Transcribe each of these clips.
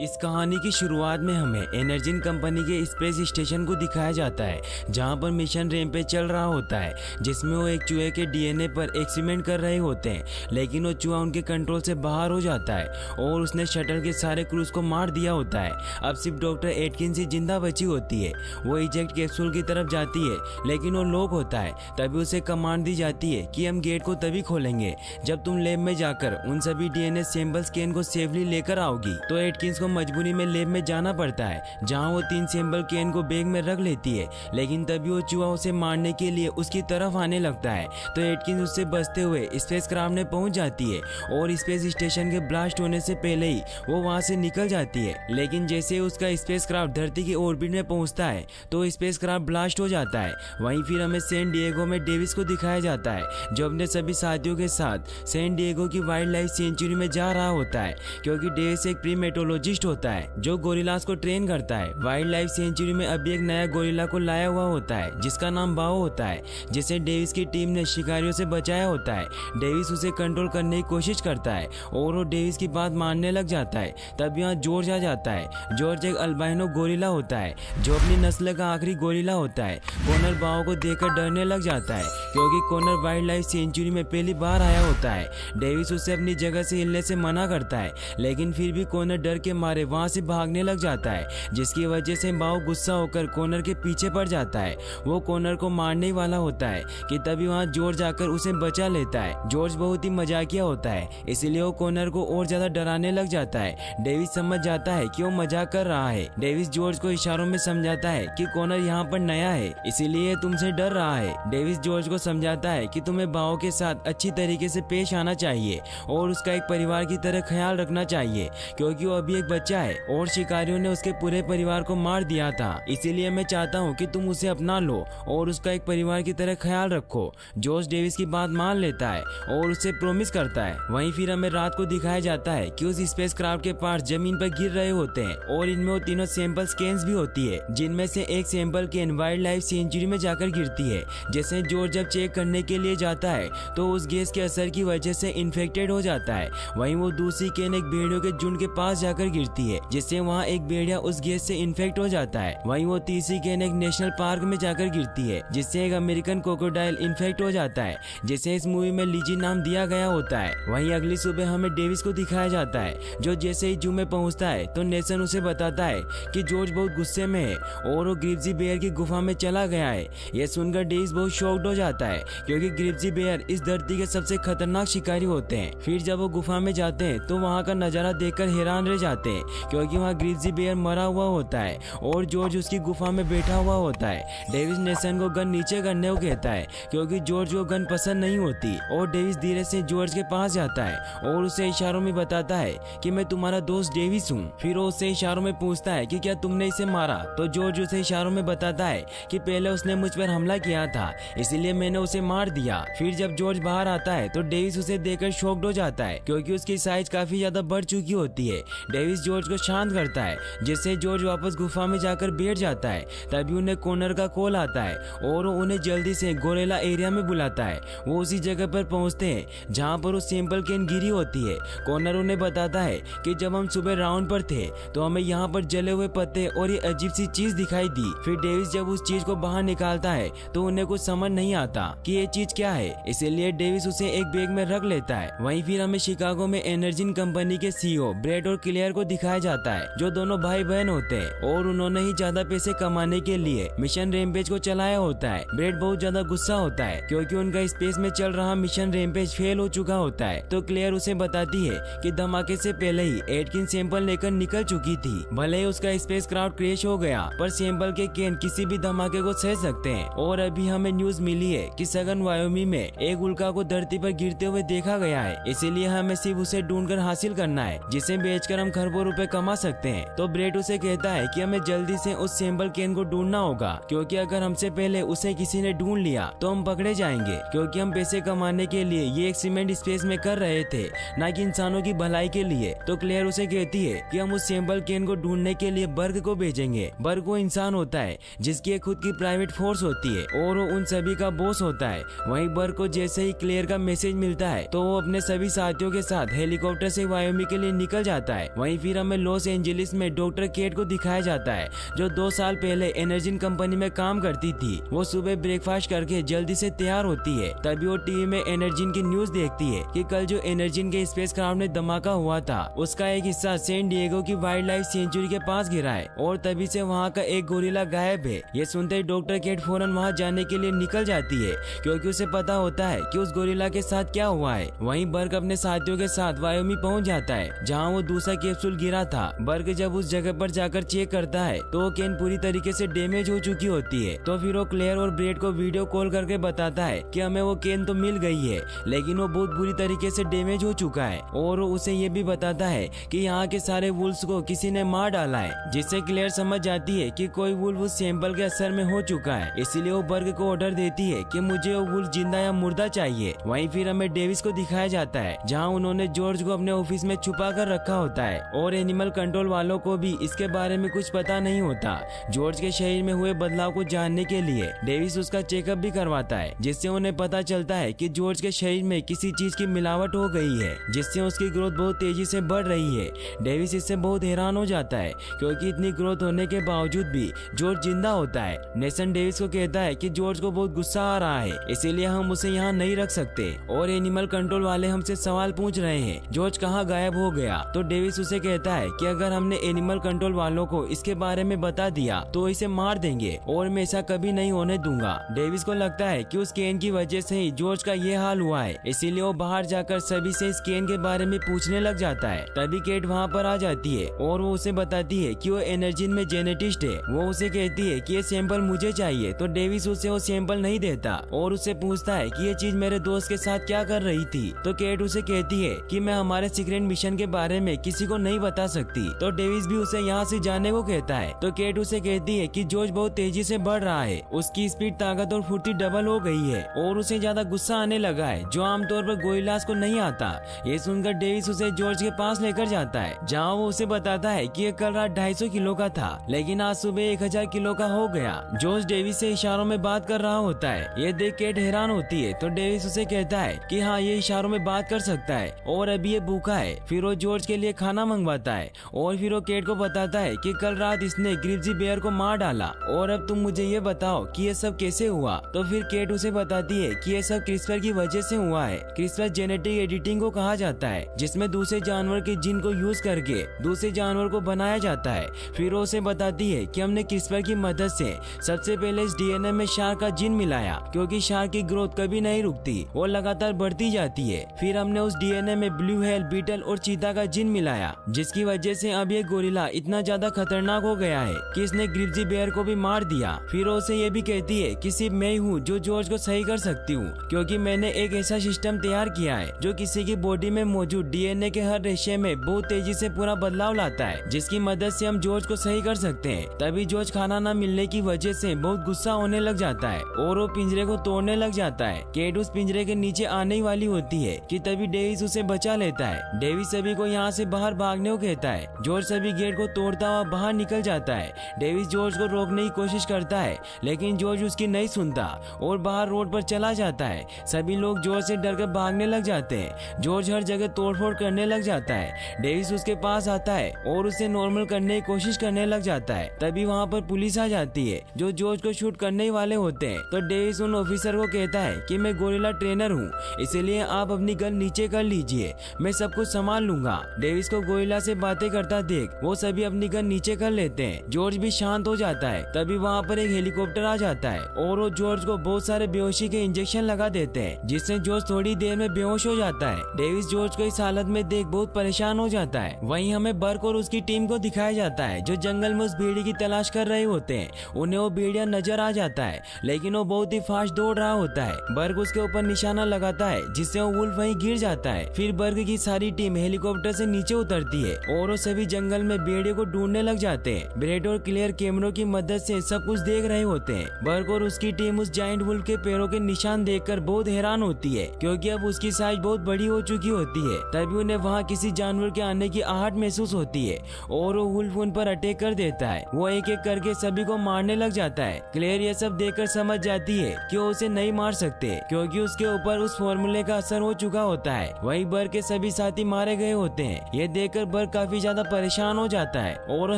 इस कहानी की शुरुआत में हमें एनर्जिन कंपनी के स्पेस स्टेशन को दिखाया जाता है, जहां पर मिशन रैम्पेज चल रहा होता है, जिसमें वो एक चूहे के डीएनए पर एक्सपेरिमेंट कर रहे होते हैं। लेकिन वो चूहा उनके कंट्रोल से बाहर हो जाता है और उसने शटल के सारे क्रूज को मार दिया होता है। अब सिर्फ डॉक्टर एटकिंस ही जिंदा बची होती है। वो इजेक्ट कैप्सूल की तरफ जाती है, लेकिन वो लॉक होता है। तभी उसे कमांड दी जाती है कि हम गेट को तभी खोलेंगे जब तुम लैब में जाकर उन सभी डीएनए सैंपल स्कैन को सेफली लेकर आओगी। तो एटकिंस मजबूरी में लैब में जाना पड़ता है, जहां वो 3 सैंपल कैन को बैग में रख लेती है। लेकिन तभी वो चूहा उसे मारने के लिए उसकी तरफ आने लगता है। तो एटकिंस उससे बचते हुए स्पेस क्राफ्ट में पहुंच जाती है और स्पेस स्टेशन के ब्लास्ट होने से पहले ही वो वहां से निकल जाती है। लेकिन जैसे उसका स्पेस क्राफ्ट धरती के ऑर्बिट में पहुंचता है तो स्पेस क्राफ्ट ब्लास्ट हो जाता है। वहीं फिर हमें सैन डिएगो में डेविस को दिखाया जाता है, जो अपने सभी साथियों के साथ सैन डिएगो की वाइल्ड लाइफ सेंचुरी में जा रहा होता है, क्योंकि डेविस एक प्रीमेटोलॉजिस्ट होता है जो गोरिल्लास को ट्रेन करता है। वाइल्ड लाइफ सेंचुरी में अभी एक नया गोरिल्ला को लाया हुआ होता है, जिसका नाम बाओ होता है, जिसे डेविस की टीम ने शिकारियों से बचाया होता है। डेविस उसे कंट्रोल करने की कोशिश करता है और वो डेविस की बात मानने लग जाता है। तब यहाँ जॉर्ज आ जाता है। जॉर्ज एक अल्बाइनो गोरिल्ला होता है, जो अपनी नस्ल का आखिरी गोरिल्ला होता है। कॉनर बाओ को देखकर डरने लग जाता है, क्योंकि कॉनर वाइल्ड लाइफ सेंचुरी में पहली बार आया होता है। डेविस उसे अपनी जगह से हिलने से मना करता है, लेकिन फिर भी कॉनर डर के मारे वहां से भागने लग जाता है, जिसकी वजह से बाओ गुस्सा होकर कॉनर के पीछे पड़ जाता है। वो कॉनर को मारने वाला होता है कि तभी वहां जॉर्ज आकर उसे बचा लेता है। जॉर्ज बहुत ही मजाकिया होता है, इसलिए वो कॉनर को और ज्यादा डराने लग जाता है। डेविस समझ जाता है कि वो मजाक कर रहा है। डेविस जॉर्ज को इशारों में समझाता है कि कॉनर यहाँ पर नया है, इसीलिए तुमसे डर रहा है। डेविस जॉर्ज को समझाता है कि तुम्हें बाओ के साथ अच्छी तरीके से पेश आना चाहिए और उसका एक परिवार की तरह ख्याल रखना चाहिए, क्योंकि वो अभी एक बच्चा है और शिकारियों ने उसके पूरे परिवार को मार दिया था। इसीलिए मैं चाहता हूँ कि तुम उसे अपना लो और उसका एक परिवार की तरह ख्याल रखो। जॉर्ज डेविस की बात मान लेता है और उससे प्रॉमिस करता है। वहीं फिर हमें रात को दिखाया जाता है कि उस स्पेस क्राफ्ट के पार्ट्स जमीन पर गिर रहे होते हैं और इनमें वो तीनों सैंपल कैन्स भी होती है, जिनमें से एक sample can wild life sanctuary में जाकर गिरती है। जैसे जॉर्ज जब चेक करने के लिए जाता है तो उस गैस के असर की वजह से इन्फेक्टेड हो जाता है। वहीं वो दूसरी कैन एक भेड़ियों के झुंड के पास जाकर गिरती है, जिससे वहाँ एक भेड़िया उस गैस से इन्फेक्ट हो जाता है। वहीं वो तीसरी कैन एक नेशनल पार्क में जाकर गिरती है, जिससे एक अमेरिकन क्रोकोडाइल इन्फेक्ट हो जाता है, जिसे इस मूवी में लिजी नाम दिया गया होता है। वहीं अगली सुबह हमें डेविस को दिखाया जाता है, जो जैसे ही जू में पहुंचता है तो नेसन उसे बताता है कि जॉर्ज बहुत गुस्से में है और वो ग्रिप्सी बेयर की गुफा में चला गया है। यह सुनकर डेविस बहुत शॉक्ड हो जाता है, क्योंकि ग्रिप्सी बेयर इस धरती के सबसे खतरनाक शिकारी होते हैं। फिर जब वो गुफा में जाते हैं तो वहाँ का नजारा देखकर हैरान रह जाते हैं, क्योंकि वहाँ ग्रिप्सी बेयर मरा हुआ होता है और जॉर्ज उसकी गुफा में बैठा हुआ होता है। डेविस नेसन को गन नीचे करने को कहता है, क्योंकि जॉर्ज को गन पसंद नहीं होती, और डेविस धीरे से जॉर्ज के पास जाता है और उसे इशारों में बताता है कि मैं तुम्हारा दोस्त डेविस हूँ। फिर वो उससे इशारों में पूछता है कि क्या तुमने इसे मारा। तो जॉर्ज उसे इशारों में बताता है कि पहले उसने मुझ पर हमला किया था, इसीलिए मैंने उसे मार दिया। फिर जब जॉर्ज बाहर आता है तो डेविस उसे देखकर शॉक्ड हो जाता है, क्योंकि उसकी साइज काफी ज्यादा बढ़ चुकी होती है। डेविस जॉर्ज को शांत करता है, जिससे जॉर्ज वापस गुफा में जाकर बैठ जाता है। तभी उन्हें कॉनर का कॉल आता है और वो उन्हें जल्दी से गोरेला एरिया में बुलाता है। वो उसी जगह पर पहुंचते हैं जहां पर वो सैंपल कैन गिरी होती है। कॉनर उन्हें बताता है कि जब हम सुबह राउंड पर थे तो हमें यहाँ पर जले हुए पत्ते और ये अजीब सी चीज दिखाई दी। फिर डेविस जब उस चीज को बाहर निकालता है तो उन्हें कुछ समझ नहीं आता कि ये चीज क्या है, इसीलिए डेविस उसे एक बैग में रख लेता है। वहीं फिर हमें शिकागो में एनर्जिन कंपनी के सीईओ ब्रेड और क्लेयर को दिखाया जाता है, जो दोनों भाई बहन होते हैं और उन्होंने ही ज्यादा पैसे कमाने के लिए मिशन रैम्पेज को चलाया होता है। ब्रेड बहुत ज्यादा गुस्सा होता है, क्योंकि उनका स्पेस में चल रहा मिशन रैम्पेज फेल हो चुका होता है। तो क्लेयर उसे बताती है कि धमाके से पहले ही एटकिन सैंपल लेकर निकल चुकी थी। भले ही उसका स्पेस क्राफ्ट क्रैश हो गया, पर सैंपल के कैन किसी भी धमाके को सह सकते हैं। और अभी हमें न्यूज मिली है कि सगन वायोमी में एक उल्का को धरती पर गिरते हुए देखा गया है, इसीलिए हमें सिर्फ उसे ढूंढकर हासिल करना है, जिसे बेचकर हम खरबों रुपए कमा सकते हैं। तो ब्रेड उसे कहता है कि हमें जल्दी से उस सैंपल कैन को ढूंढना होगा, क्योंकि अगर हमसे पहले उसे किसी ने ढूंढ लिया तो हम पकड़े जाएंगे, क्योंकि हम पैसे कमाने के लिए ये एक्सपेरिमेंट स्पेस में कर रहे थे, न कि इंसानों की भलाई के लिए। तो क्लेयर उसे कहती है कि हम उस सैंपल कैन को ढूंढने के लिए बर्ग को भेजेंगे। बर्ग वो इंसान होता है जिसकी एक खुद की प्राइवेट फोर्स होती है और वो उन सभी का बॉस होता है। वहीं बर्ग को जैसे ही क्लेयर का मैसेज मिलता है तो वो अपने सभी साथियों के साथ हेलीकॉप्टर से वायोमी के लिए निकल जाता है। वहीं फिर हमें लॉस एंजलिस में डॉक्टर केट को दिखाया जाता है, जो 2 साल पहले एनर्जिन कंपनी में काम करती थी। वो सुबह ब्रेकफास्ट करके जल्दी से तैयार होती है, तभी वो टीवी में एनर्जिन की न्यूज देखती है कि कल जो एनर्जिन के स्पेसक्राफ्ट में धमाका हुआ था, उसका एक हिस्सा सैन डिएगो की वाइल्ड लाइफ सेंचुरी के पास गिरा है और तभी से वहाँ का एक गोरिल्ला गायब है। ये सुनते ही डॉक्टर केट फौरन वहाँ जाने के लिए निकल जाती है, क्योंकि उसे पता होता है कि उस गोरिल्ला के साथ क्या हुआ है। वहीं बर्ग अपने साथियों के साथ वायोमी पहुंच जाता है, जहां वो दूसरा कैप्सूल गिरा था। बर्ग जब उस जगह पर जाकर चेक करता है तो वो केन पूरी तरीके से डैमेज हो चुकी होती है। तो फिर वो क्लेयर और ब्रेड को वीडियो कॉल करके बताता है कि हमें वो केन तो मिल गई है, लेकिन वो बहुत बुरी तरीके से डैमेज हो चुका है। और उसे ये भी बताता है कि यहाँ के सारे वुल्फ्स को किसी ने मार डाला है, जिससे क्लेयर समझ जाती है कि कोई वुल्फ उस सैंपल के असर में हो चुका है। इसीलिए वो बर्ग को ऑर्डर देती है कि मुझे वो वुल्फ जिंदा या मुर्दा चाहिए। वहीं फिर हमें डेविस को दिखाया जाता है, जहां उन्होंने जॉर्ज को अपने ऑफिस में छुपा कर रखा होता है और एनिमल कंट्रोल वालों को भी इसके बारे में कुछ पता नहीं होता। जॉर्ज के शरीर में हुए बदलाव को जानने के लिए डेविस उसका चेकअप भी करवाता है, जिससे उन्हें पता चलता है कि जॉर्ज के शरीर में किसी चीज की मिलावट हो गई है, जिससे उसकी ग्रोथ बहुत तेजी से बढ़ रही है। डेविस इससे बहुत हैरान हो जाता है, क्योंकि इतनी ग्रोथ होने के बावजूद भी जॉर्ज जिंदा होता है। नेसन डेविस को कहता है कि जॉर्ज को बहुत गुस्सा आ रहा है, इसीलिए हम उसे यहाँ नहीं रख सकते और एनिमल कंट्रोल वाले हमसे सवाल पूछ रहे हैं, जॉर्ज कहाँ गायब हो गया। तो डेविस उसे कहता है कि अगर हमने एनिमल कंट्रोल वालों को इसके बारे में बता दिया तो इसे मार देंगे और मैं ऐसा कभी नहीं होने दूंगा। डेविस को लगता है कि उस केन की वजह से ही जॉर्ज का ये हाल हुआ है, इसीलिए वो बाहर जाकर सभी से इस केन के बारे में पूछने लग जाता है। तभी केट वहाँ पर आ जाती है और वो उसे बताती है कि वो एनर्जिन में जेनेटिस्ट है। वो उसे कहती है कि ये सैंपल मुझे चाहिए, तो डेविस उसे वो सैंपल नहीं देता और उससे पूछता है कि ये चीज मेरे दोस्त के साथ क्या कर रही थी। तो केट उसे कहती है कि मैं हमारे सीक्रेट मिशन के बारे में किसी को नहीं बता सकती। तो डेविस भी उसे यहाँ से जाने को कहता है। तो केट उसे कहती है कि जॉर्ज बहुत तेजी से बढ़ रहा है, उसकी स्पीड, ताकत और फुर्ती डबल हो गई है और उसे ज्यादा गुस्सा आने लगा है, जो आमतौर पर गोरिल्लास को नहीं आता। ये सुनकर डेविस उसे जॉर्ज के पास लेकर जाता है, जहाँ वो उसे बताता है कि ये कल रात 250 किलो का था, लेकिन आज सुबह 1000 किलो का हो गया। जॉर्ज डेविस से इशारों में बात कर रहा होता है। ये देख केट हैरान होती है, तो डेविस उसे कहता है कि हाँ, ये इशारों में बात कर सकता है और अभी ये भूखा है। फिर वो जॉर्ज के लिए खाना मंगवाता है और फिर वो केट को बताता है कि कल रात इसने ग्रिप्जी बेयर को मार डाला और अब तुम मुझे ये बताओ कि ये सब कैसे हुआ। तो फिर केट उसे बताती है कि ये सब क्रिस्पर की वजह से हुआ है। क्रिस्पर जेनेटिक एडिटिंग को कहा जाता है, जिसमें दूसरे जानवर के जीन को यूज करके दूसरे जानवर को बनाया जाता है। फिर वो उसे बताती है कि हमने क्रिस्पर की मदद से सबसे पहले इस डीएनए में शार्क का जीन मिलाया, क्योंकि शार्क की ग्रोथ कभी नहीं रुकती, वो लगातार बढ़ती जाती है। फिर हमने उस डीएनए में ब्लू व्हेल, बीटल और चीता का जीन मिलाया, जिसकी वजह से अब ये गोरिल्ला इतना ज्यादा खतरनाक हो गया है कि इसने ग्रिप्जी बेयर को भी मार दिया। फिर वो उसे ये भी कहती है कि सिर्फ मैं हूँ जो जॉर्ज को सही कर सकती हूँ, क्योंकि मैंने एक ऐसा सिस्टम तैयार किया है जो किसी की बॉडी में मौजूद डीएनए के हर रेशे में बहुत तेजी से पूरा बदलाव लाता है, जिसकी मदद से हम जॉर्ज को सही कर सकते हैं। तभी जॉर्ज खाना न मिलने की वजह से बहुत गुस्सा होने लग जाता है और वो पिंजरे को तोड़ने लग जाता है। केट उस पिंजरे के नीचे आने वाली होती है कि तभी डेविस उसे बचा लेता है। डेविस सभी को यहाँ से बाहर भागने को कहता है। जॉर्ज सभी गेट को तोड़ता हुआ बाहर निकल जाता है। डेविस जॉर्ज को रोकने की कोशिश करता है, लेकिन जॉर्ज उसकी नहीं सुनता और बाहर रोड पर चला जाता है। सभी लोग जॉर्ज से डरकर भागने लग जाते हैं। जॉर्ज हर जगह तोड़फोड़ करने लग जाता है। डेविस उसके पास आता है और उसे नॉर्मल करने की कोशिश करने लग जाता है। तभी वहाँ पर पुलिस आ जाती है, जो जॉर्ज को शूट करने वाले होते हैं। तो डेविस उन ऑफिसर को कहता है कि मैं गोरिल्ला ट्रेनर हूँ, इसलिए आप अपनी गन नीचे कर लीजिए, मैं सब कुछ संभाल लूंगा। डेविस को गोरिल्ला से बातें करता देख वो सभी अपनी गन नीचे कर लेते हैं। जॉर्ज भी शांत हो जाता है। तभी वहाँ पर एक हेलीकॉप्टर आ जाता है और वो जॉर्ज को बहुत सारे बेहोशी के इंजेक्शन लगा देते हैं, जिससे जॉर्ज थोड़ी देर में बेहोश हो जाता है। डेविस जॉर्ज को इस हालत में देख बहुत परेशान हो जाता है। वहीं हमें बर्क और उसकी टीम को दिखाया जाता है, जो जंगल में उस भेड़िए की तलाश कर रहे होते हैं। उन्हें वो भेड़िया नजर आ जाता है, लेकिन वो बहुत ही फास्ट दौड़ रहा होता है। बर्क उसके ऊपर निशाना लगाता है, जिससे वो वुल्फ वहीं गिर जाता है। फिर बर्क की सारी टीम हेलीकॉप्टर से नीचे उतरती है और वो सभी जंगल में भेड़िए को ढूंढने लग जाते हैं। ब्रेड और क्लियर कैमरों की मदद से सब कुछ देख रहे होते हैं। बर्क और उसकी टीम उस जायंट वुल्फ के पैरों के निशान देखकर बहुत हैरान होती है, क्योंकि अब उसकी साइज बहुत बड़ी हो चुकी होती है। तभी उन्हें वहाँ किसी जानवर के आने की आहट महसूस होती है और वो वुल्फ उन पर अटैक कर देता है। वो एक एक करके सभी को मारने लग जाता है। क्लेयर ये सब देखकर समझ जाती है कि वो उसे नहीं मार सकते, क्योंकि उसके ऊपर उस फॉर्मूले का असर हो चुका होता है। वहीं बर्क के सभी साथी मारे गए होते हैं। ये देखकर बर्क काफी ज्यादा परेशान हो जाता है और वो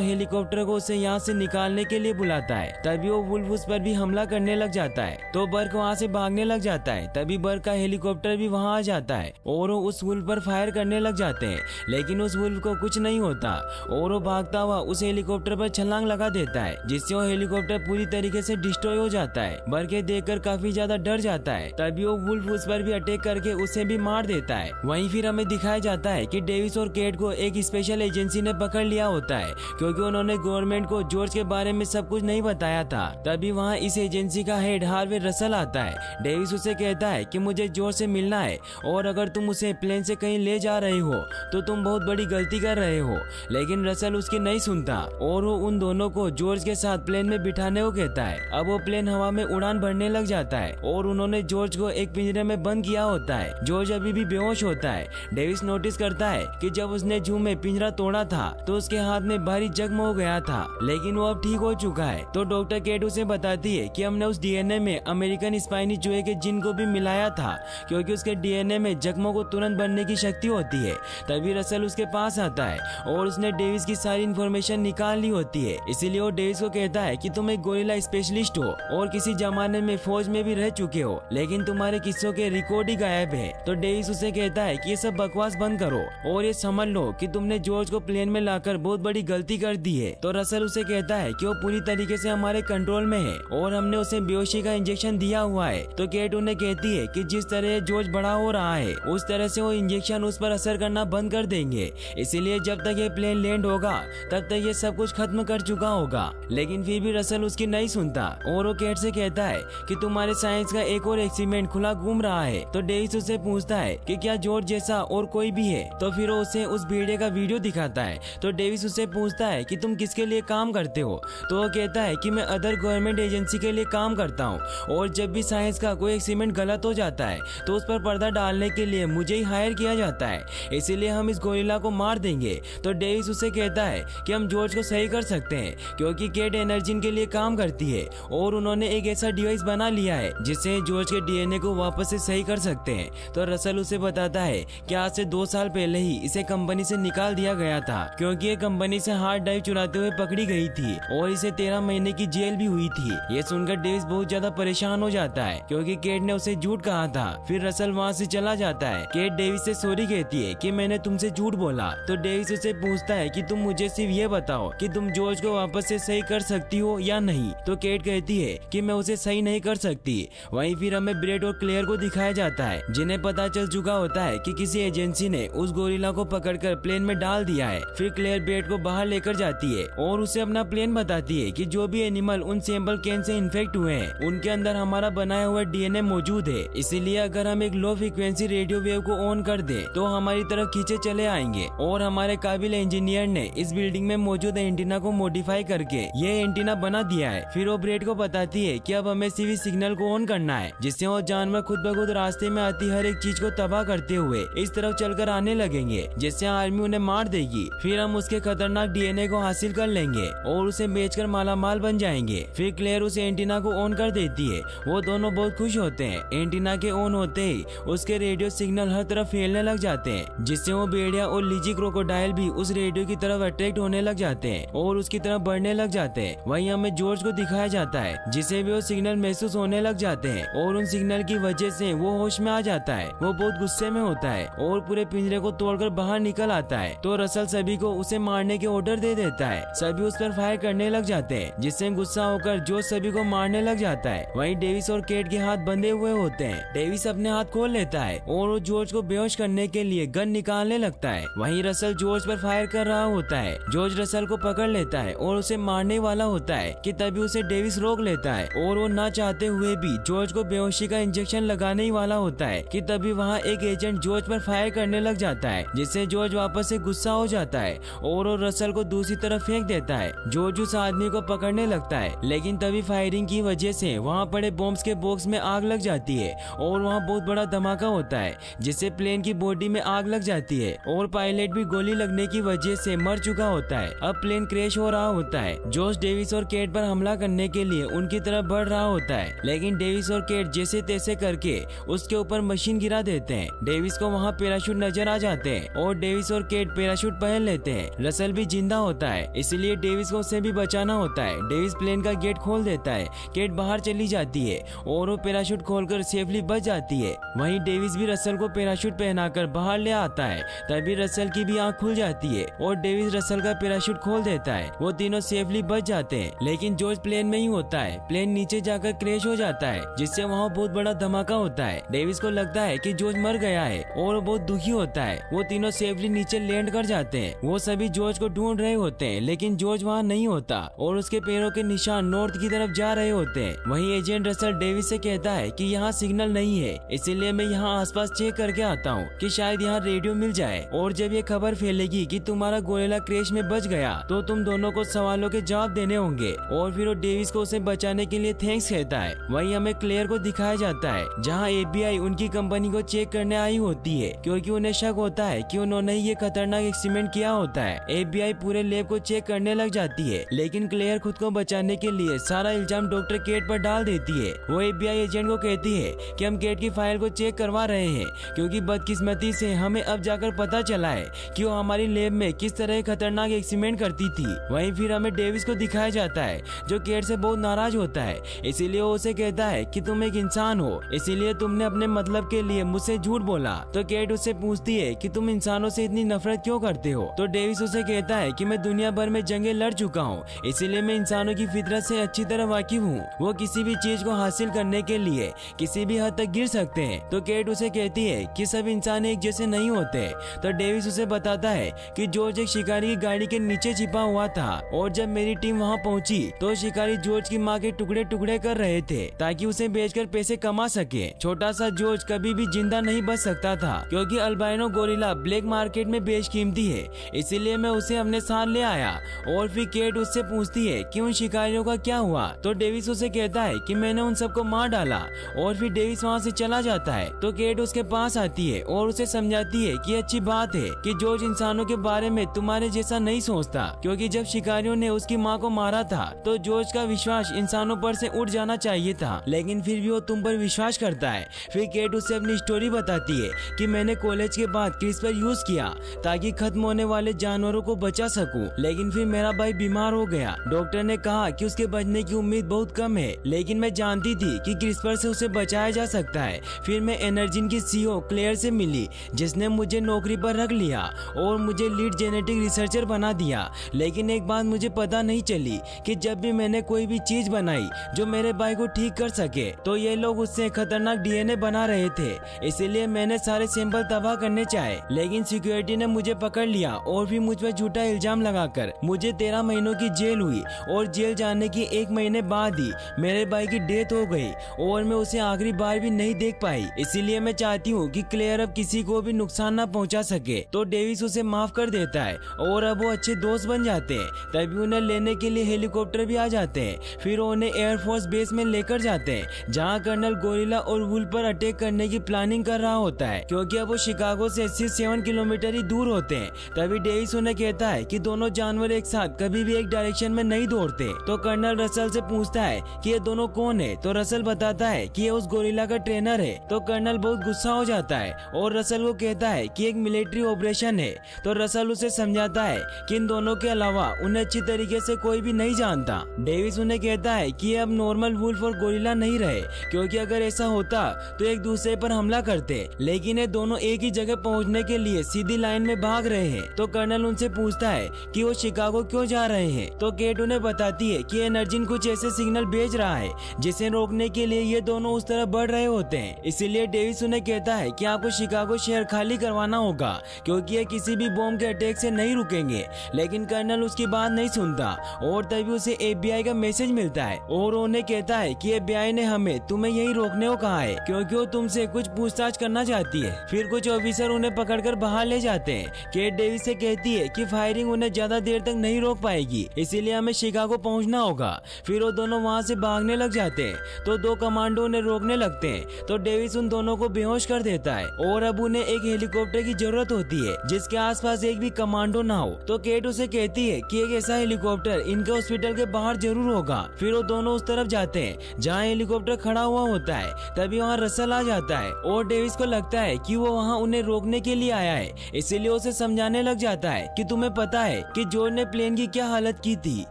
हेलीकॉप्टर को उसे यहाँ से निकालने के लिए बुलाता है। तभी वो वुल्फ उस पर भी हमला करने लग जाता है तो बर्क वहाँ से भागने लग जाता है। तभी बर्क का हेलीकॉप्टर भी वहाँ आ जाता है और वो उस वुल्फ पर फायर करने लग जाते हैं, लेकिन उस वुल्फ को कुछ नहीं होता और वो भागता हुआ उस हेलीकॉप्टर पर छलांग लगा देता है, जिससे वो हेलीकॉप्टर पूरी तरीके से डिस्ट्रॉय हो जाता है। बर्क ये देखकर काफी ज्यादा डर जाता है। तभी वो वुल्फ उस पर भी अटैक करके उसे भी मार देता है। वहीं फिर हमें दिखाया जाता है कि डेविस और केट को एक स्पेशल एजेंसी ने पकड़ लिया होता है, क्योंकि उन्होंने गवर्नमेंट को जॉर्ज के बारे में सब कुछ नहीं बताया था। तभी वहाँ इस एजेंसी का हेड हार्वे रसल आता है। डेविस उसे कहता है कि मुझे जॉर्ज से मिलना है और अगर तुम उसे प्लेन से कहीं ले जा रहे हो तो तुम बहुत बड़ी गलती कर रहे हो। लेकिन रसल उसकी नहीं सुनता और वो उन दोनों को जॉर्ज के साथ प्लेन में बिठाने को कहता है। अब वो प्लेन हवा में उड़ान भरने लग जाता है और उन्होंने जॉर्ज को एक पिंजरे में बंद किया होता है। जॉर्ज अभी भी बेहोश होता है। डेविस नोटिस करता है कि जब उसने जू में पिंजरा तोड़ा था तो उसके हाथ में भारी जख्म हो गया था, लेकिन वो अब ठीक हो चुका है। तो डॉक्टर केट उसे बताती है कि हमने उस डीएनए में अमेरिकन स्पाइनी चूहे के जीन को भी मिलाया था, क्योंकि उसके डीएनए में जख्मों को तुरंत बनने की शक्ति होती है। तभी रसल उसके पास आता है और उसने डेविस की सारी इन्फॉर्मेशन निकाल ली होती है। इसीलिए वो डेविस को कहता है कि तुम एक गोरिल्ला स्पेशलिस्ट हो और किसी जमाने में फौज में भी रह चुके हो, लेकिन तुम्हारे किस्सों के रिकॉर्ड ही गायब है। तो डेविस उसे कहता है कि ये सब बकवास बंद करो और ये समझ लो कि तुमने जॉर्ज को प्लेन में लाकर बहुत बड़ी गलती कर दी है। तो रसल उसे कहता है कि वो पूरी तरीके से हमारे कंट्रोल में है और हमने उसे बेहोशी का इंजेक्शन दिया हुआ है। तो केट उन्हें कहती है कि जिस तरह जॉर्ज बड़ा हो रहा है उस तरह से वो इंजेक्शन उस पर असर करना बंद कर देंगे, इसीलिए जब तक ये प्लेन लैंड होगा तब तक ये सब कुछ खत्म कर चुका होगा। लेकिन फिर भी रसल उसकी नहीं सुनता और वो केट से कहता है कि तुम्हारे साइंस का एक और एक्सपेरिमेंट खुला घूम रहा है। तो डेविस उसे पूछता है कि क्या जॉर्ज जैसा और कोई भी है। तो फिर वो उसे उस भेड़िए का वीडियो दिखाता है। तो डेविस उसे पूछता है कि तुम किसके लिए काम करते हो। तो वो कहता है कि मैं अदर गवर्नमेंट एजेंसी के लिए काम करता हूँ और जब भी साइंस का कोई एक्सपेरिमेंट गलत हो जाता है तो उस पर पर्दा डालने के लिए मुझे ही हायर किया जाता है, इसीलिए हम इस गोरिल्ला को मार देंगे। तो डेविस उसे कहता है कि हम जॉर्ज को सही कर सकते हैं, क्योंकि केट एनर्जिन के लिए काम करती है और उन्होंने एक ऐसा डिवाइस बना लिया है जिससे जॉर्ज के डीएनए को वापस से सही कर सकते हैं। तो रसल उसे बताता है कि आज से 2 साल पहले ही इसे कंपनी से निकाल दिया गया था, क्योंकि ये कंपनी से हार्ड ड्राइव चुराते हुए पकड़ी गई थी और इसे 13 महीने की जेल भी हुई थी। ये सुनकर डेविस बहुत ज्यादा परेशान हो जाता है, क्योंकि केट ने उसे झूठ कहा था। फिर रसल वहाँ से चला जाता है। केट डेविस से सॉरी कहती है कि मैंने तुमसे झूठ बोला। तो डेविस उसे पूछता है कि तुम मुझे सिर्फ ये बताओ कि तुम जॉर्ज को वापस से सही कर सकती हो या नहीं। तो केट कहती है कि मैं उसे सही नहीं कर सकती। वहीं फिर हमें ब्रेड और क्लेयर को दिखाया जाता है, जिन्हें पता चल चुका होता है कि किसी एजेंसी ने उस गोरिल्ला को पकड़कर प्लेन में डाल दिया है। फिर क्लेयर ब्रेड को बाहर लेकर जाती है और उसे अपना प्लेन बताती है कि जो भी एनिमल उन सैंपल कैन से इन्फेक्ट हुए हैं उनके अंदर हमारा बनाया हुआ डीएनए मौजूद है, इसीलिए अगर हम एक लो फ्रीक्वेंसी रेडियो वेव को ऑन कर दे तो हमारी तरफ खींचे चले आएंगे। और हमारे काबिल इंजीनियर ने इस बिल्डिंग में मौजूद एंटीना को मॉडिफाई करके ये एंटीना बना दिया है। फिर वो ब्रेड को बताती है कि अब हमें सिर्फ सिग्नल को ऑन करना है, जिससे वो जानवर खुद ब खुद रास्ते में आती हर एक चीज को तबाह करते हुए इस तरफ चलकर आने लगेंगे, जिससे आर्मी उन्हें मार देगी। फिर हम उसके खतरनाक डीएनए को हासिल कर लेंगे और उसे बेचकर मालामाल बन जाएंगे। फिर क्लेयर उस एंटीना को ऑन कर देती है। वो दोनों बहुत खुश होते हैं। एंटीना के ऑन होते ही उसके रेडियो सिग्नल हर तरफ फैलने लग जाते हैं, जिससे वो भेड़िया और लीजी क्रोकोडाइल भी उस रेडियो की तरफ अट्रैक्ट होने लग जाते हैं और उसकी तरफ बढ़ने लग जाते हैं। वहीं हमें जॉर्ज को दिखाया जाता है, जिसे भी वो सिग्नल महसूस होने लग जाते हैं और उन सिग्नल की वजह से वो होश में आ जाता है। वो बहुत गुस्से में होता है और पूरे पिंजरे को तोड़कर बाहर निकल आता है। तो रसल सभी को उसे मारने के ऑर्डर दे देता है। सभी उस पर फायर करने लग जाते हैं, जिससे गुस्सा होकर जॉर्ज सभी को मारने लग जाता है। वहीं डेविस और केट के हाथ बंधे हुए होते हैं। डेविस अपने हाथ खोल लेता है और वो जॉर्ज को बेहोश करने के लिए गन निकालने लगता है। वहीं रसल जॉर्ज पर फायर कर रहा होता है। जॉर्ज रसल को पकड़ लेता है और उसे मारने वाला होता है कि तभी उसे डेविस रोक लेता है और वो ना चाहते हुए भी जॉर्ज को बेहोशी का इंजेक्शन लगाने ही वाला होता है कि तभी वहाँ एक एजेंट जॉर्ज पर फायर करने लग जाता है, जिससे जॉर्ज वापस से गुस्सा हो जाता है और वो रसल को दूसरी तरफ फेंक देता है। जॉर्ज उस आदमी को पकड़ने लगता है, लेकिन तभी फायरिंग की वजह से वहाँ पड़े बॉम्ब्स के बॉक्स में आग लग जाती है और वहाँ बहुत बड़ा धमाका होता है, जिससे प्लेन की बॉडी में आग लग जाती है और पायलट भी गोली लगने की वजह से मर चुका होता है। अब प्लेन क्रैश हो रहा होता है। जॉर्ज डेविस और केट पर हमला करने के लिए उनकी तरफ बढ़ रहा होता है, लेकिन डेविस और केट जैसे तैसे करके उसके ऊपर मशीन गिरा देते हैं। डेविस को वहाँ पैराशूट नजर आ जाते हैं और डेविस और केट केट पैराशूट पहन लेते हैं। रसल भी जिंदा होता है, इसलिए डेविस को उसे भी बचाना होता है। डेविस प्लेन का गेट खोल देता है, केट बाहर चली जाती है और वो पैराशूट खोलकर सेफली बच जाती है। वहीं डेविस भी रसल को पैराशूट पहनाकर बाहर ले आता है। तभी रसल की भी आंख खुल जाती है और डेविस रसल का पैराशूट खोल देता है। वो तीनों सेफली बच जाते हैं, लेकिन जॉर्ज प्लेन में ही होता है। प्लेन नीचे जाकर क्रैश हो जाता है, जिससे वहाँ बहुत बड़ा धमाका होता है। डेविस को लगता है कि जॉर्ज मर गया है और वो बहुत दुखी होता है। वो तीनों सेफली नीचे लैंड कर जाते हैं। वो सभी जॉर्ज को ढूंढ रहे होते हैं, लेकिन जॉर्ज वहाँ नहीं होता और उसके पैरों के निशान नॉर्थ की तरफ जा रहे होते हैं। वहीं एजेंट रसल डेविस से कहता है कि यहाँ सिग्नल नहीं है, इसीलिए मैं यहाँ आसपास चेक करके आता हूँ कि शायद यहाँ रेडियो मिल जाए। और जब ये खबर फैलेगी कि तुम्हारा गोरिल्ला क्रैश में बच गया तो तुम दोनों को सवालों के जवाब देने होंगे। और फिर वो डेविस को उसे बचाने के लिए थैंक्स कहता है। वहीं हमें क्लेयर को दिखाया जाता है, जहाँ FBI उनकी कंपनी को चेक करने आई होती है, क्योंकि उन्हें शक होता है कि उन्होंने ये खतरनाक एक्सपेरिमेंट किया होता है। FBI पूरे लैब को चेक करने लग जाती है, लेकिन क्लेयर खुद को बचाने के लिए सारा इल्जाम डॉक्टर केट पर डाल देती है। वो FBI एजेंट को कहती है कि हम केट की फाइल को चेक करवा रहे हैं, क्योंकि बदकिस्मती से हमें अब जाकर पता चला है कि वो हमारी लैब में किस तरह खतरनाक एक्सपेरिमेंट करती थी। वहीं फिर हमें डेविस को दिखाया जाता है, जो केट से बहुत नाराज होता है। इसीलिए वो उसे कहता है कि तुम एक इंसान हो, इसीलिए तुमने अपने मतलब के लिए मुझसे झूठ बोला। तो केट उससे पूछती है कि तुम इंसानों से इतनी नफरत क्यों करते हो। तो डेविस उसे कहता है कि मैं दुनिया भर में जंगें लड़ चुका हूँ, इसीलिए मैं इंसानों की फितरत से अच्छी तरह वाकिफ हूँ। वो किसी भी चीज को हासिल करने के लिए किसी भी हद तक गिर सकते हैं। तो केट उसे कहती है कि सब इंसान एक जैसे नहीं होते। तो डेविस उसे बताता है कि जॉर्ज एक शिकारी की गाड़ी के नीचे छिपा हुआ था और जब मेरी टीम वहाँ पहुँची तो शिकारी जॉर्ज की माँ के टुकड़े टुकड़े कर रहे थे ताकि उसे बेचकर पैसे कमा सके। छोटा सा जॉर्ज कभी भी जिंदा नहीं बच सकता था, क्योंकि अल्बाइनो गोरिल्ला ब्लैक मार्केट में बेशकीमती है, इसीलिए मैं उसे अपने साथ ले आया। और फिर केट उससे पूछती है कि उन शिकारियों का क्या हुआ। तो डेविस उसे कहता है कि मैंने उन सबको मार डाला। और फिर डेविस वहाँ से चला जाता है। तो केट उसके पास आती है और उसे समझाती है कि अच्छी बात है कि जॉर्ज इंसानों के बारे में तुम्हारे जैसा नहीं सोचता, क्योंकि जब शिकारियों ने उसकी माँ को मारा था तो जॉर्ज का विश्वास इंसानों पर से उठ जाना चाहिए था, लेकिन फिर भी वो तुम पर विश्वास करता है। फिर केट उससे अपनी स्टोरी बताती है कि मैंने कॉलेज के बाद क्रिस्पर यूज किया ताकि खत्म होने वाले जानवरों को बचा सकूं, लेकिन फिर मेरा भाई बीमार हो गया। डॉक्टर ने कहा कि उसके बचने की उम्मीद बहुत कम है, लेकिन मैं जानती थी कि क्रिस्पर से उसे बचाया जा सकता है। फिर मैं एनर्जिन की CEO क्लेयर से मिली, जिसने मुझे नौकरी पर रख लिया और मुझे लीड जेनेटिक रिसर्चर बना दिया। लेकिन एक बात मुझे पता नहीं चली कि जब भी मैंने कोई भी चीज बनाई जो मेरे भाई को ठीक कर सके तो ये लोग उससे खतरनाक DNA बना रहे थे, इसीलिए मैंने सारे सैंपल तबाह करने चाहे। लेकिन सिक्योरिटी ने मुझे पकड़ लिया और फिर मुझ पर झूठा इल्जाम लगाकर मुझे 13 महीनों की जेल हुई। और जेल जाने की 1 महीने बाद ही मेरे भाई की डेथ हो गई और मैं उसे आखिरी बार भी नहीं देख पाई। इसीलिए मैं चाहती हूँ कि क्लेयर अब किसी को भी नुकसान न पहुँचा सके। तो डेविस उसे माफ कर देता है और अब वो अच्छे दोस्त बन जाते हैं। तभी उन्हें लेने के लिए हेलीकॉप्टर भी आ जाते हैं। फिर उन्हें एयरफोर्स बेस में लेकर जाते हैं, जहाँ कर्नल गोरिल्ला और वुल्फ पर अटैक करने की प्लानिंग कर रहा होता है, क्योंकि अब वो शिकागो से 87 किलोमीटर ही दूर होते हैं। तभी डेविस उन्हें कहता है कि दोनों जानवर एक साथ कभी भी एक डायरेक्शन में नहीं दौड़ते। तो कर्नल रसल से पूछता है कि ये दोनों कौन है। तो रसल बताता है कि ये उस गोरिल्ला का ट्रेनर है। तो कर्नल बहुत गुस्सा हो जाता है और रसल को कहता है कि एक मिलिट्री ऑपरेशन है। तो रसल उसे समझाता है कि इन दोनों के अलावा उन्हें अच्छी तरीके से कोई भी नहीं जानता। डेविस उन्हें कहता है कि ये अब नॉर्मल वुल्फ और गोरिल्ला नहीं रहे, क्योंकि अगर ऐसा होता तो एक दूसरे पर हमला करते, लेकिन ये दोनों एक ही जगह पहुंचने के लिए सीधी लाइन में भाग रहे हैं। तो कर्नल उनसे पूछता है कि वो शिकागो क्यों जा रहे हैं। तो केट उन्हें बताती है कि एनर्जिन कुछ ऐसे सिग्नल भेज रहा है जिसे रोकने के लिए ये दोनों उस तरफ बढ़ रहे होते हैं। इसीलिए डेविस उन्हें कहता है कि आपको शिकागो शहर खाली करवाना होगा, क्योंकि ये किसी भी बॉम्ब के अटैक से नहीं रुकेंगे। लेकिन कर्नल उसकी बात नहीं सुनता और तभी उसे FBI का मैसेज मिलता है और उन्हें कहता है कि FBI ने हमें तुम्हें यही रोकने को कहा है, क्योंकि वो तुमसे कुछ पूछताछ करना चाहती है। फिर कुछ ऑफिसर उन्हें पकड़कर बाहर ले जाते हैं। केट डेविस से कहती है कि फायरिंग उन्हें ज्यादा देर तक नहीं रोक पाएगी, इसीलिए हमें शिकागो पहुंचना होगा। फिर वो दोनों वहां से भागने लग जाते हैं। तो 2 कमांडो उन्हें रोकने लगते हैं। तो डेविस उन दोनों को बेहोश कर देता है और अब उन्हें एक हेलीकॉप्टर की जरूरत होती है जिसके आसपास एक भी कमांडो ना हो। तो केट उसे कहती है कि एक ऐसा हेलीकॉप्टर इनके हॉस्पिटल के बाहर जरूर होगा। फिर वो दोनों उस तरफ जाते हैं जहाँ हेलीकॉप्टर खड़ा हुआ होता है। तभी वहाँ रसल आ जाता है और डेविस को लगता है कि वो वहाँ उन्हें रोकने के लिए आया है, इसीलिए इसीलिए उसे समझाने लग जाता है कि तुम्हें पता है कि जॉर्ज ने प्लेन की क्या हालत की थी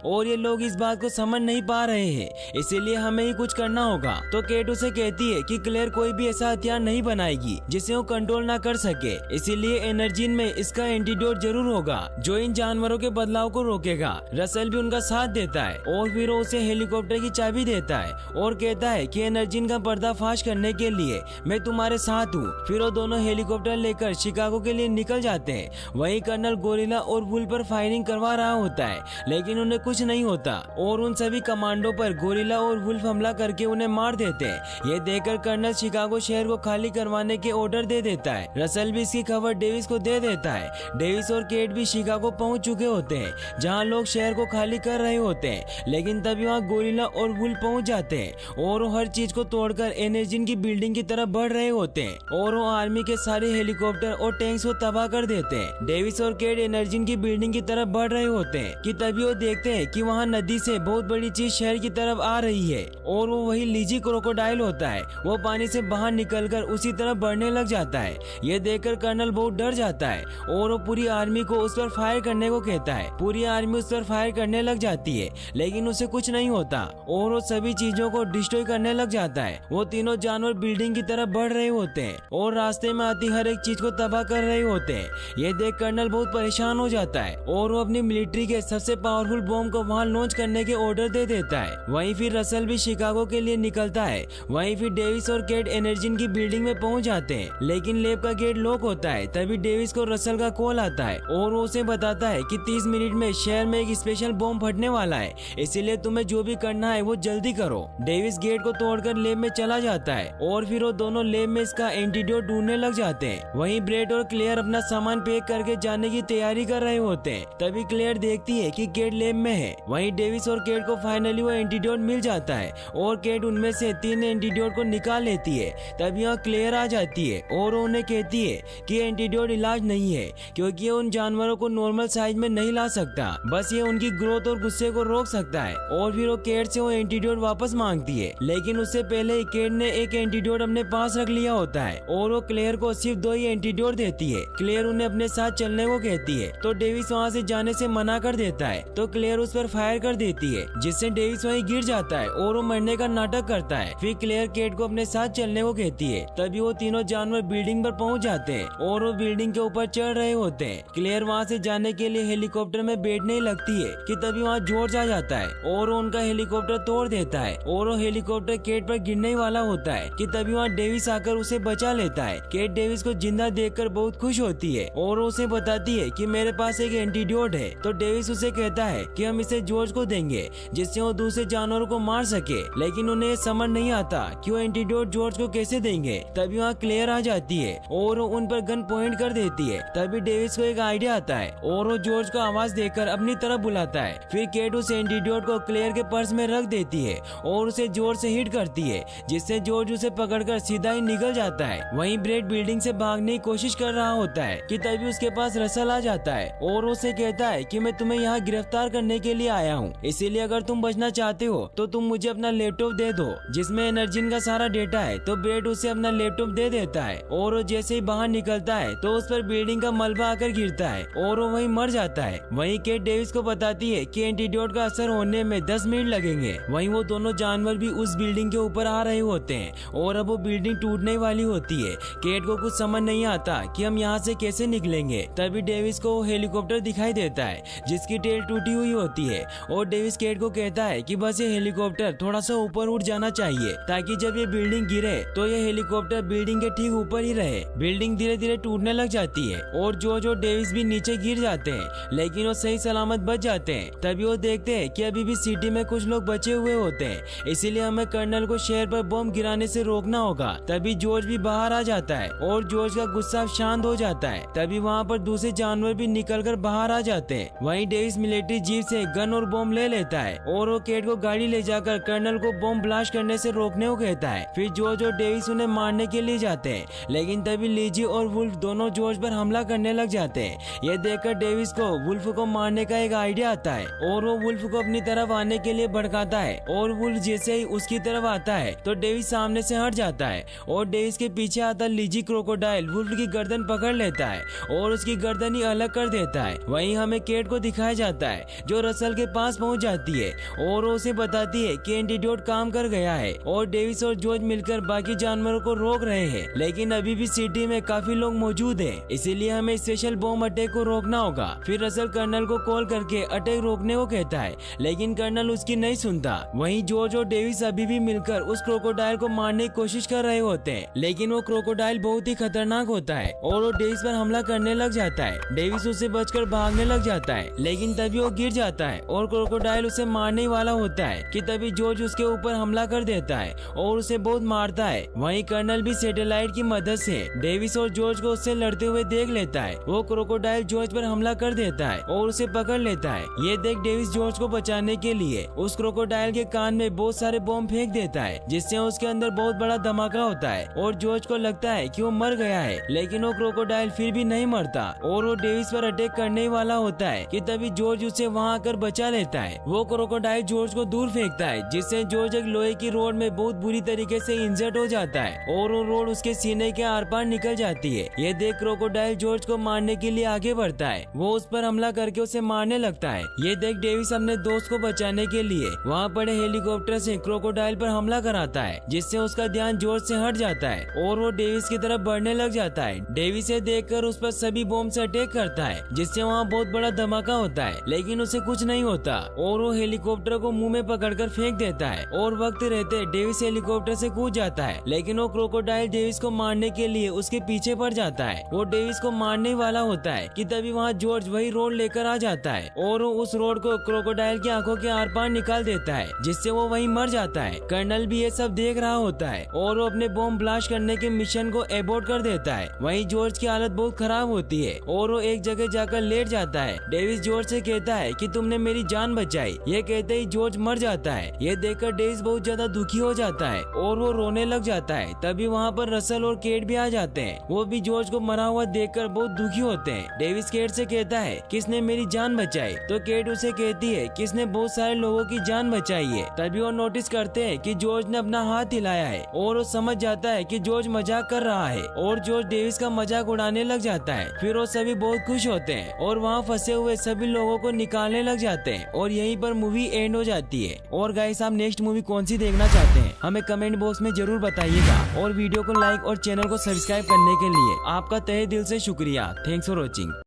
और ये लोग इस बात को समझ नहीं पा रहे हैं, इसीलिए हमें ही कुछ करना होगा। तो केट उसे कहती है कि क्लेयर कोई भी ऐसा हथियार नहीं बनाएगी जिसे वो कंट्रोल ना कर सके, इसीलिए एनर्जी में इसका एंटीडोट जरूर होगा जो इन जानवरों के बदलाव को रोकेगा। रसल भी उनका साथ देता है और फिर वो उसे हेलीकॉप्टर की चाबी देता है और कहता है कि एनर्जी का पर्दाफाश करने के लिए मैं तुम्हारे साथ हूँ। फिर वो दोनों हेलीकॉप्टर लेकर शिकागो के लिए निकल जाते हैं। वहीं कर्नल गोरिल्ला और वुल्फ पर फायरिंग करवा रहा होता है, लेकिन उन्हें कुछ नहीं होता और उन सभी कमांडो पर गोरिल्ला और वुल्फ हमला करके उन्हें मार देते हैं। ये देखकर कर्नल शिकागो शहर को खाली करवाने के ऑर्डर दे देता है। रसल भी इसकी खबर डेविस को दे देता है। डेविस और केट भी शिकागो पहुंच चुके होते हैं जहां लोग शहर को खाली कर रहे होते हैं, लेकिन तभी वहां गोरिल्ला और वुल्फ पहुंच जाते हैं और वो हर चीज को तोड़कर एनर्जी की बिल्डिंग की तरफ बढ़ रहे होते हैं और वो आर्मी के सारे हेलीकॉप्टर और टैंक्स को तबाह कर देते हैं। डेविस और केट एनर्जी की बिल्डिंग की तरफ बढ़ रहे होते हैं कि तभी वो देखते हैं कि वहाँ नदी से बहुत बड़ी चीज शहर की तरफ आ रही है और वो वही लीजी क्रोकोडाइल होता है। वो पानी से बाहर निकलकर उसी तरफ बढ़ने लग जाता है। ये देखकर कर्नल बहुत डर जाता है और वो पूरी आर्मी को उस पर फायर करने को कहता है। पूरी आर्मी उस पर फायर करने लग जाती है, लेकिन उसे कुछ नहीं होता और वो सभी चीजों को डिस्ट्रॉय करने लग जाता है। वो तीनों जानवर बिल्डिंग की तरफ बढ़ रहे होते हैं और रास्ते में आती हर एक चीज को तबाह कर रहे होते हैं। ये देख कर्नल बहुत परेशान हो जाता है और वो अपनी मिलिट्री के सबसे पावरफुल बॉम्ब को वहाँ लॉन्च करने के ऑर्डर दे देता है। वहीं फिर रसल भी शिकागो के लिए निकलता है। वहीं फिर डेविस और केट एनर्जी की बिल्डिंग में पहुंच जाते हैं, लेकिन लैब का गेट लॉक होता है। तभी डेविस को रसल का कॉल आता है और वो उसे बताता है कि 30 मिनट में शहर में एक स्पेशल बॉम्ब फटने वाला है, इसीलिए तुम्हें जो भी करना है वो जल्दी करो। डेविस गेट को तोड़कर लैब में चला जाता है और फिर वो दोनों लैब में इसका एंटीडोट ढूंढने लग जाते हैं। वहीं ब्रेड और क्लेयर अपना सामान पैक करके जाने की तैयारी कर रहे होते हैं। तभी क्लेयर देखती है कि केट लैब में है। वहीं डेविस और केट को फाइनली वो एंटीडोट मिल जाता है और केट उनमें से 3 एंटीडोट को निकाल लेती है। तभी यहाँ क्लेयर आ जाती है और उन्हें कहती है कि एंटीडोट इलाज नहीं है, क्योंकि ये उन जानवरों को नॉर्मल साइज में नहीं ला सकता, बस ये उनकी ग्रोथ और गुस्से को रोक सकता है। और फिर वो केट से वो एंटीडोट वापस मांगती है, लेकिन उससे पहले ही केट ने एक एंटीडोट अपने पास रख लिया होता है और वो क्लेयर को सिर्फ 2 ही एंटीडोट देती है। क्लेयर उन्हें अपने साथ चलने को कहती है, तो डेविस वहाँ से जाने से मना कर देता है। तो क्लेयर उस पर फायर कर देती है, जिससे डेविस वहीं गिर जाता है और वो मरने का नाटक करता है। फिर क्लेयर केट को अपने साथ चलने को कहती है। तभी वो तीनों जानवर बिल्डिंग पर पहुंच जाते हैं और वो बिल्डिंग के ऊपर चढ़ रहे होते हैं। क्लेयर वहाँ से जाने के लिए हेलीकॉप्टर में बैठने ही लगती है कि तभी वहाँ जॉर्ज आ जाता है और वो उनका हेलीकॉप्टर तोड़ देता है और वो हेलीकॉप्टर केट पर गिरने वाला होता है कि तभी वहाँ डेविस आकर उसे बचा लेता है। केट डेविस को जिंदा देखकर बहुत खुश होती है और उसे बताती है कि मेरे पास एक एंटीडोट है। तो डेविस उसे कहता है कि हम इसे जॉर्ज को देंगे जिससे वो दूसरे जानवरों को मार सके, लेकिन उन्हें समझ नहीं आता कि वो एंटीडोट जॉर्ज को कैसे देंगे। तभी वहाँ क्लेयर आ जाती है और उन पर गन पॉइंट कर देती है। तभी डेविस को एक आइडिया आता है और वो जॉर्ज को आवाज देकर अपनी तरफ बुलाता है। फिर केट उस एंटीडोट को क्लेयर के पर्स में रख देती है और उसे जोर से हिट करती है, जिससे जॉर्ज उसे पकड़कर सीधा ही निकल जाता है। वहीं ब्रेड बिल्डिंग से भागने की कोशिश कर रहा होता है कि तभी उसके पास रसल आ जाता है और उसे कहता है कि मैं तुम्हें यहाँ गिरफ्तार करने के लिए आया हूँ, इसीलिए अगर तुम बचना चाहते हो तो तुम मुझे अपना लैपटॉप दे दो जिसमें एनर्जी का सारा डेटा है। तो ब्रेड उसे अपना लैपटॉप दे देता है और वो जैसे ही बाहर निकलता है तो उस पर बिल्डिंग का मलबा आकर गिरता है और वो वहीं मर जाता है। वहीं केट डेविस को बताती है कि एंटीडोट का असर होने में 10 मिनट लगेंगे। वहीं वो दोनों जानवर भी उस बिल्डिंग के ऊपर आ रहे होते हैं और अब वो बिल्डिंग टूटने वाली होती है। केट को कुछ समझ नहीं आता कि हम यहाँ से कैसे निकलेंगे। तभी डेविस को हेलीकॉप्टर दिखाई देता है जिसकी टेल टूटी हुई होती है और डेविस केट को कहता है कि बस ये हेलीकॉप्टर थोड़ा सा ऊपर उठ जाना चाहिए ताकि जब ये बिल्डिंग गिरे तो ये हेलीकॉप्टर बिल्डिंग के ठीक ऊपर ही रहे। बिल्डिंग धीरे धीरे टूटने लग जाती है और जो डेविस भी नीचे गिर जाते हैं, लेकिन वो सही सलामत बच जाते हैं। तभी वो देखते हैं कि अभी भी सिटी में कुछ लोग बचे हुए होते हैं, इसीलिए हमें कर्नल को शहर पर बम गिराने से रोकना होगा। तभी जॉर्ज भी बाहर आ जाता है और जॉर्ज का गुस्सा शांत हो जाता है। तभी वहाँ पर दूसरे जानवर भी निकलकर बाहर आ जाते हैं। वहीं डेविस मिलिट्री जीप से गन और बम ले लेता है और वो केट को गाड़ी ले जाकर कर्नल को बम ब्लास्ट करने से रोकने को कहता है। फिर जॉर्ज और डेविस उन्हें मारने के लिए जाते हैं, लेकिन तभी लीजी और वुल्फ दोनों जॉर्ज पर हमला करने लग जाते हैं। ये देखकर डेविस को वुल्फ को मारने का एक आइडिया आता है और वो वुल्फ को अपनी तरफ आने के लिए भड़काता है और वुल्फ जैसे ही उसकी तरफ आता है तो डेविस सामने से हट जाता है और डेविस के पीछे आता लीजी क्रोकोडाइल वुल्फ की गर्दन पकड़ लेता है और उसकी गर्दन ही अलग कर देता है। वहीं हमें केट को दिखाया जाता है जो रसल के पास पहुंच जाती है और उसे बताती है कि एंटीडोट काम कर गया है और डेविस और जॉर्ज मिलकर बाकी जानवरों को रोक रहे हैं, लेकिन अभी भी सिटी में काफी लोग मौजूद हैं, इसीलिए हमें स्पेशल बॉम्ब अटैक को रोकना होगा। फिर रसल कर्नल को कॉल करके अटैक रोकने को कहता है, लेकिन कर्नल उसकी नहीं सुनता। वहीं जॉर्ज और डेविस अभी भी मिलकर उस क्रोकोडाइल को मारने की कोशिश कर रहे होते हैं, लेकिन वो क्रोकोडाइल बहुत ही खतरनाक होता है और वो डेविस पर हमला करने लग जाता है। डेविस उससे बचकर भागने लग जाता है, लेकिन तभी वो गिर जाता है और क्रोकोडाइल उसे मारने वाला होता है कि तभी जॉर्ज उसके ऊपर हमला कर देता है और उसे बहुत मारता है। वहीं कर्नल भी सैटेलाइट की मदद से डेविस और जॉर्ज को उससे लड़ते हुए देख लेता है। वो क्रोकोडाइल जॉर्ज पर हमला कर देता है और उसे पकड़ लेता है। ये देख डेविस जॉर्ज को बचाने के लिए उस क्रोकोडाइल के कान में बहुत सारे बॉम्ब फेंक देता है, जिससे उसके अंदर बहुत बड़ा धमाका होता है और जॉर्ज को लगता है कि वो मर गया है, लेकिन वो क्रोकोडाइल फिर भी नहीं मरता और वो डेविस पर अटैक करने वाला होता है कि तभी जॉर्ज उसे वहां आकर बचा लेता है। वो क्रोकोडाइल जॉर्ज को दूर फेंकता है, जिससे जॉर्ज एक लोहे की रोड में बहुत बुरी तरीके से इंजर्ड हो जाता है और वो रोड उसके सीने के आर पार निकल जाती है। ये देख क्रोकोडाइल जॉर्ज को मारने के लिए आगे बढ़ता है। वो उस पर हमला करके उसे मारने लगता है। ये देख डेविस अपने दोस्त को बचाने के लिए वहाँ पड़े हेलीकॉप्टर से क्रोकोडाइल पर हमला कराता है, जिससे उसका ध्यान जॉर्ज से हट जाता है और वो डेविस की तरफ बढ़ने लग जाता है। डेविस से देखकर उस पर सभी बॉम्ब से अटैक करता है, जिससे वहाँ बहुत बड़ा धमाका होता है, लेकिन उसे कुछ नहीं होता और वो हेलीकॉप्टर को मुंह में पकड़कर फेंक देता है और वक्त रहते डेविस हेलीकॉप्टर से कूद जाता है, लेकिन वो क्रोकोडाइल डेविस को मारने के लिए उसके पीछे पड़ जाता है। वो डेविस को मारने वाला होता है कि तभी वहाँ जॉर्ज वही रोड लेकर आ जाता है और वो उस रोड को क्रोकोडाइल की आंखों के आर पार निकाल देता है, जिससे वो वहीं मर जाता है। कर्नल भी ये सब देख रहा होता है और वो अपने बॉम्ब ब्लास्ट करने के मिशन को एबॉर्ट कर देता है। वहीं जॉर्ज की हालत बहुत खराब होती है और वो एक जगह जाकर लेट जाता है। डेविस जॉर्ज से कहता है कि तुमने मेरी जान बचाई। ये कहते ही जॉर्ज मर जाता है। ये देखकर डेविस बहुत ज्यादा दुखी हो जाता है और वो रोने लग जाता है। तभी वहाँ पर रसल और केट भी आ जाते हैं। वो भी जॉर्ज को मरा हुआ देखकर बहुत दुखी होते हैं। डेविस केट से कहता है किसने मेरी जान बचाई, तो केट उसे कहती है किसने बहुत सारे लोगों की जान बचाई है। तभी वो नोटिस करते हैं कि जॉर्ज ने अपना हाथ हिलाया है और वो समझ जाता है कि जॉर्ज मजाक कर रहा है और जॉर्ज डेविस का मजाक उड़ाने लग जाता है। फिर वो सभी बहुत खुश होते हैं और वहाँ फंसे हुए सभी लोगों को निकालने लग जाते हैं और यहीं पर मूवी एंड हो जाती है। और गाइस, आप नेक्स्ट मूवी कौन सी देखना चाहते हैं हमें कमेंट बॉक्स में जरूर बताइएगा और वीडियो को लाइक और चैनल को सब्सक्राइब करने के लिए आपका तहे दिल से शुक्रिया। Thanks for watching.